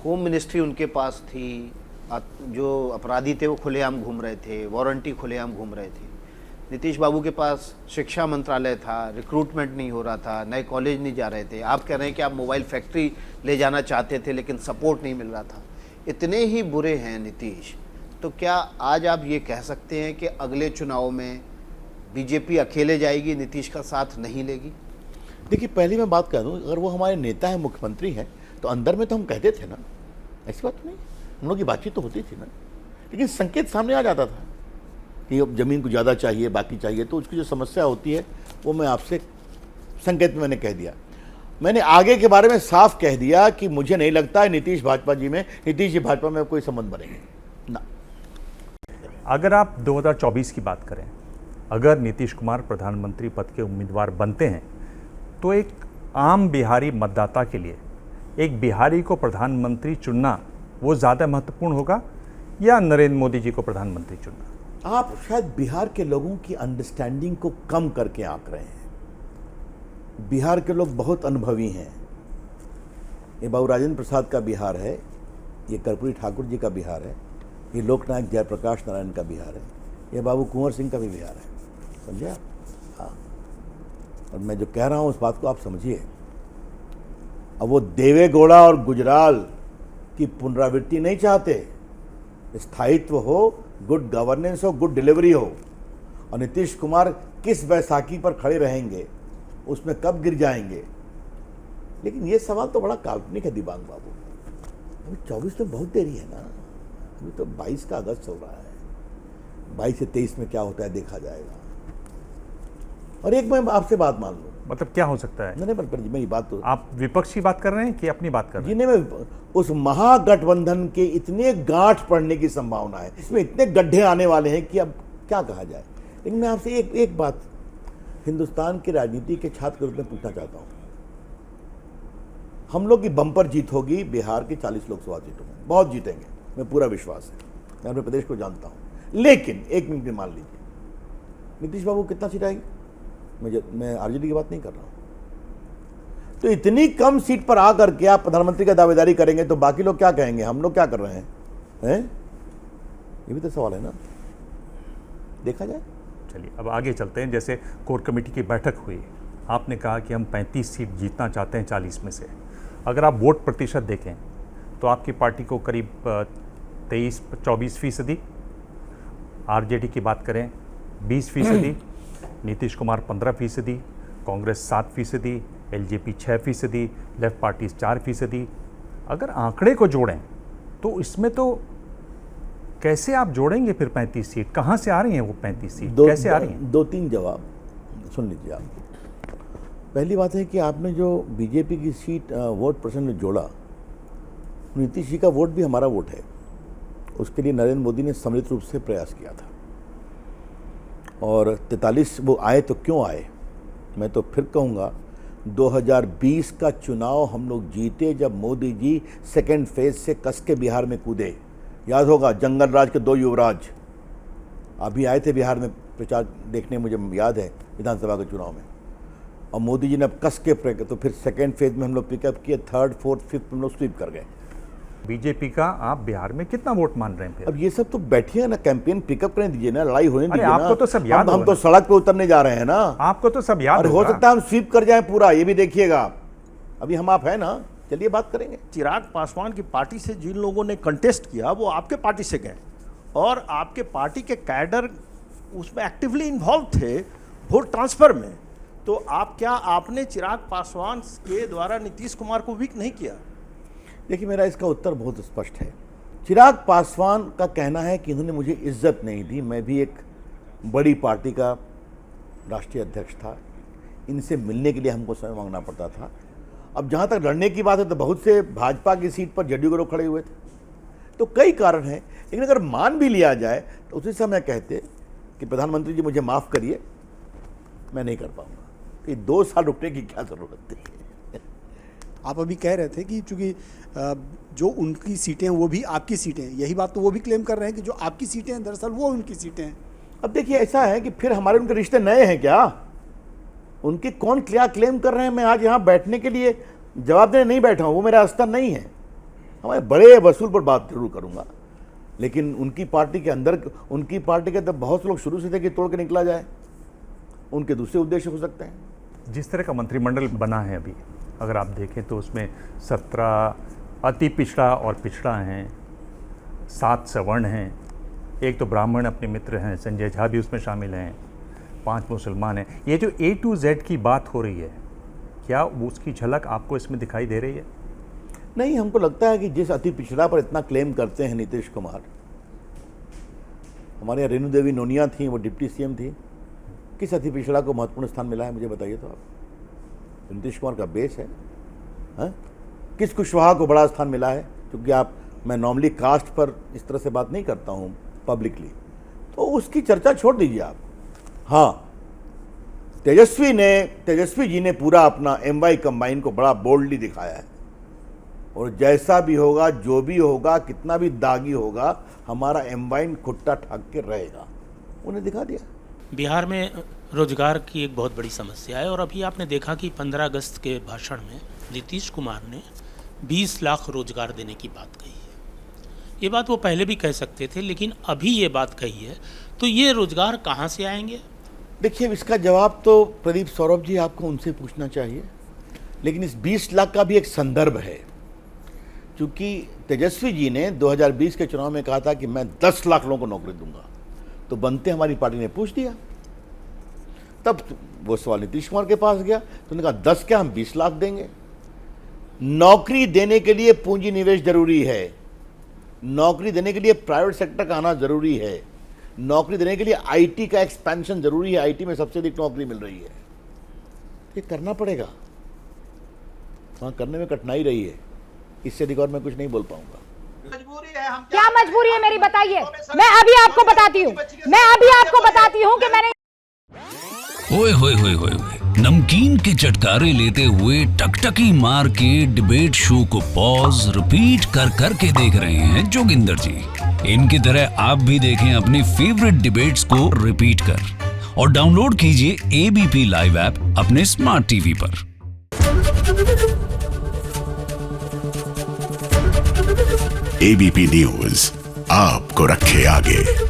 Home ministry उनके पास थी, जो अपराधी थे वो खुलेआम घूम रहे थे, वारंटी खुलेआम घूम रहे थे। नीतीश बाबू के पास शिक्षा मंत्रालय था, रिक्रूटमेंट नहीं हो रहा था, नए कॉलेज नहीं जा रहे थे। आप कह रहे हैं कि आप मोबाइल फैक्ट्री ले जाना चाहते थे लेकिन सपोर्ट नहीं मिल रहा था। इतने ही बुरे हैं नीतीश, तो क्या आज आप ये कह सकते हैं कि अगले चुनाव में बीजेपी अकेले जाएगी, नीतीश का साथ नहीं लेगी? देखिए, पहली मैं बात कह दूं, अगर वो हमारे नेता हैं, मुख्यमंत्री हैं, तो अंदर में तो हम कहते थे ना, ऐसी बात नहीं, हम लोग की बातचीत तो होती थी ना, लेकिन संकेत सामने आ जाता था कि अब ज़मीन को ज़्यादा चाहिए, बाकी चाहिए, तो उसकी जो समस्या होती है वो मैं आपसे संकेत में मैंने कह दिया। मैंने आगे के बारे में साफ कह दिया कि मुझे नहीं लगता है नीतीश जी भाजपा में कोई संबंध बनेंगे ना। अगर आप 2024 की बात करें, अगर नीतीश कुमार प्रधानमंत्री पद के उम्मीदवार बनते हैं तो एक आम बिहारी मतदाता के लिए एक बिहारी को प्रधानमंत्री चुनना वो ज़्यादा महत्वपूर्ण होगा या नरेंद्र मोदी जी को प्रधानमंत्री चुनना? आप शायद बिहार के लोगों की अंडरस्टैंडिंग को कम करके आंक रहे हैं। बिहार के लोग बहुत अनुभवी हैं। ये बाबू राजेंद्र प्रसाद का बिहार है, ये कर्पूरी ठाकुर जी का बिहार है, ये लोकनायक जयप्रकाश नारायण का बिहार है, ये बाबू कुंवर सिंह का भी बिहार है। समझे आप? हाँ, और मैं जो कह रहा हूँ उस बात को आप समझिए। अब वो देवेगौड़ा और गुजराल की पुनरावृत्ति नहीं चाहते। स्थायित्व हो, गुड गवर्नेंस हो, गुड डिलीवरी हो। और नीतीश कुमार किस बैसाखी पर खड़े रहेंगे, उसमें कब गिर जाएंगे। लेकिन ये सवाल तो बड़ा काल्पनिक है दिबांग बाबू। अभी 24 में बहुत देरी है ना, अभी तो 22 का अगस्त चल रहा है। 22 से 23 में क्या होता है देखा जाएगा। और एक मैं आपसे बात मान लूँ, मतलब क्या हो सकता है? नहीं पर मेरी बात तो, आप विपक्ष की बात कर रहे हैं कि अपनी बात कर रहे हैं? जी नहीं, मैं उस महागठबंधन के इतने गांठ पड़ने की संभावना है, इसमें इतने गड्ढे आने वाले हैं कि अब क्या कहा जाए। लेकिन मैं आपसे एक बात हिंदुस्तान की राजनीति के छात्र के रूप में पूछना चाहता हूँ। हम लोग की बम्पर जीत होगी बिहार की 40 लोकसभा सीटों में, बहुत जीतेंगे, मैं पूरा विश्वास है, मैं अपने प्रदेश को जानता हूँ। लेकिन एक मिनट में मान लीजिए नीतीश बाबू कितना सीट आएगी, मैं आरजेडी की बात नहीं कर रहा हूँ। तो इतनी कम सीट पर आकर के आप प्रधानमंत्री का दावेदारी करेंगे तो बाकी लोग क्या कहेंगे, हम लोग क्या कर रहे हैं? ये भी तो सवाल है ना, देखा जाए। चलिए अब आगे चलते हैं। जैसे कोर कमेटी की बैठक हुई, आपने कहा कि हम 35 सीट जीतना चाहते हैं 40 में से। अगर आप वोट प्रतिशत देखें तो आपकी पार्टी को करीब 23-24%, आरजेडी की बात करें 20%, Nitish Kumar 15%, Congress 7%, LJP 6%, left parties 4%। अगर आंकड़े को जोड़ें तो इसमें तो कैसे आप जोड़ेंगे फिर 35 सीट? कहाँ से आ रही हैं वो 35 सीट, कैसे आ रही हैं? 2-3 जवाब सुन लीजिए आप। पहली बात है कि आपने जो बीजेपी की सीट वोट परसेंट में जोड़ा, नीतीश जी का वोट भी हमारा वोट है। उसके लिए नरेंद्र मोदी ने सम्मिलित रूप से प्रयास किया था और 43 वो आए तो क्यों आए। मैं तो फिर कहूँगा 2020 का चुनाव हम लोग जीते जब मोदी जी सेकेंड फेज से कस के बिहार में कूदे। याद होगा जंगल राज के 2 युवराज अभी आए थे बिहार में प्रचार देखने, मुझे याद है, विधानसभा के चुनाव में। और मोदी जी ने अब कस के तो फिर सेकेंड फेज में हम लोग पिकअप किए, 3rd, 4th, 5th हम लोग स्वीप कर गए। बीजेपी का आप बिहार में कितना वोट मान रहे हैं फिर? अब ये सब तो बैठिए ना, कैंपेन पिकअप करने दीजिए ना, लड़ाई होने दीजिए ना। आपको तो सब याद हम तो सड़क पे उतरने जा रहे हैं ना, आपको तो सब याद और हो सकता है हम स्वीप कर जाए पूरा, ये भी देखिएगा। अभी हम आप है ना, चलिए बात करेंगे। चिराग पासवान की पार्टी से जिन लोगों ने कंटेस्ट किया वो आपके पार्टी से गए और आपके पार्टी के कैडर उसमें एक्टिवली इन्वॉल्व थे वोट ट्रांसफर में। तो आपने चिराग पासवान के द्वारा नीतीश कुमार को वीक नहीं किया? देखिए, मेरा इसका उत्तर बहुत स्पष्ट है। चिराग पासवान का कहना है कि इन्होंने मुझे इज्जत नहीं दी, मैं भी एक बड़ी पार्टी का राष्ट्रीय अध्यक्ष था, इनसे मिलने के लिए हमको समय मांगना पड़ता था। अब जहाँ तक लड़ने की बात है तो बहुत से भाजपा की सीट पर जदयू के लोग खड़े हुए थे, तो कई कारण हैं। लेकिन अगर मान भी लिया जाए तो उसी समय कहते कि प्रधानमंत्री जी मुझे माफ़ करिए, मैं नहीं कर पाऊँगा। ये 2 साल रुकने की क्या ज़रूरत थी? आप अभी कह रहे थे कि चूंकि जो उनकी सीटें हैं वो भी आपकी सीटें हैं, यही बात तो वो भी क्लेम कर रहे हैं कि जो आपकी सीटें हैं दरअसल वो उनकी सीटें हैं। अब देखिए, ऐसा है कि फिर हमारे उनके रिश्ते नए हैं क्या? उनके कौन क्या क्लेम कर रहे हैं? मैं आज यहाँ बैठने के लिए जवाब देने नहीं बैठा हूँ, वो मेरा स्तर नहीं है। हमारे बड़े वसूल पर बात जरूर करूंगा, लेकिन उनकी पार्टी के अंदर, उनकी पार्टी के अंदर बहुत से लोग शुरू से थे कि तोड़ के निकला जाए, उनके दूसरे उद्देश्य हो सकते हैं। जिस तरह का मंत्रिमंडल बना है अभी, अगर आप देखें तो उसमें 17 अति पिछड़ा और पिछड़ा हैं, 7 सवर्ण हैं, एक तो ब्राह्मण अपने मित्र हैं, संजय झा भी उसमें शामिल हैं, 5 मुसलमान हैं। ये जो A to Z की बात हो रही है, क्या उसकी झलक आपको इसमें दिखाई दे रही है? नहीं, हमको लगता है कि जिस अति पिछड़ा पर इतना क्लेम करते हैं नीतीश कुमार, हमारे यहाँ रेणु देवी नोनिया थी, वो डिप्टी सीएम थी, किस अति पिछड़ा को महत्वपूर्ण स्थान मिला है मुझे बताइए तो आप। नीतीश कुमार का बेस है, हाँ? किस कुशवाहा को बड़ा स्थान मिला है? क्योंकि मैं नॉर्मली कास्ट पर इस तरह से बात नहीं करता हूँ पब्लिकली, तो उसकी चर्चा छोड़ दीजिए आप। हाँ, तेजस्वी जी ने पूरा अपना MY कंबाइन को बड़ा बोल्डली दिखाया है, और जैसा भी होगा, जो भी होगा, कितना भी दागी होगा, हमारा M1 खुट्टा ठाक के रहेगा, उन्हें दिखा दिया। बिहार में रोजगार की एक बहुत बड़ी समस्या है, और अभी आपने देखा कि 15 अगस्त के भाषण में नीतीश कुमार ने 20 लाख रोजगार देने की बात कही है। ये बात वो पहले भी कह सकते थे, लेकिन अभी ये बात कही है, तो ये रोजगार कहाँ से आएंगे? देखिए, इसका जवाब तो प्रदीप सौरभ जी आपको उनसे पूछना चाहिए, लेकिन इस 20 लाख का भी एक संदर्भ है, क्योंकि तेजस्वी जी ने 2020 के चुनाव में कहा था कि मैं 10 लाख लोगों को नौकरी दूंगा, तो बनते हमारी पार्टी ने पूछ दिया, तब वो सवाल नीतीश कुमार के पास गया, तो उन्होंने कहा 10 क्या, हम 20 लाख देंगे। नौकरी देने के लिए पूंजी निवेश जरूरी है, नौकरी देने के लिए प्राइवेट सेक्टर का आना जरूरी है, नौकरी देने के लिए IT का एक्सपेंशन जरूरी है, IT में सबसे अधिक नौकरी मिल रही है, ये करना पड़ेगा, वहां करने में कठिनाई रही है, इससे अधिक और मैं कुछ नहीं बोल पाऊंगा। क्या मजबूरी है मेरी, बताइए। मैं अभी आपको बताती हूँ कि मैंने ओए होए होए होए नमकीन के चटकारे लेते हुए टकटकी मार के डिबेट शो को पॉज रिपीट कर करके देख रहे हैं जोगिंदर जी। इनकी तरह आप भी देखें अपनी फेवरेट डिबेट्स को रिपीट कर, और डाउनलोड कीजिए ABP लाइव ऐप अपने स्मार्ट टीवी पर। ABP न्यूज आपको रखे आगे।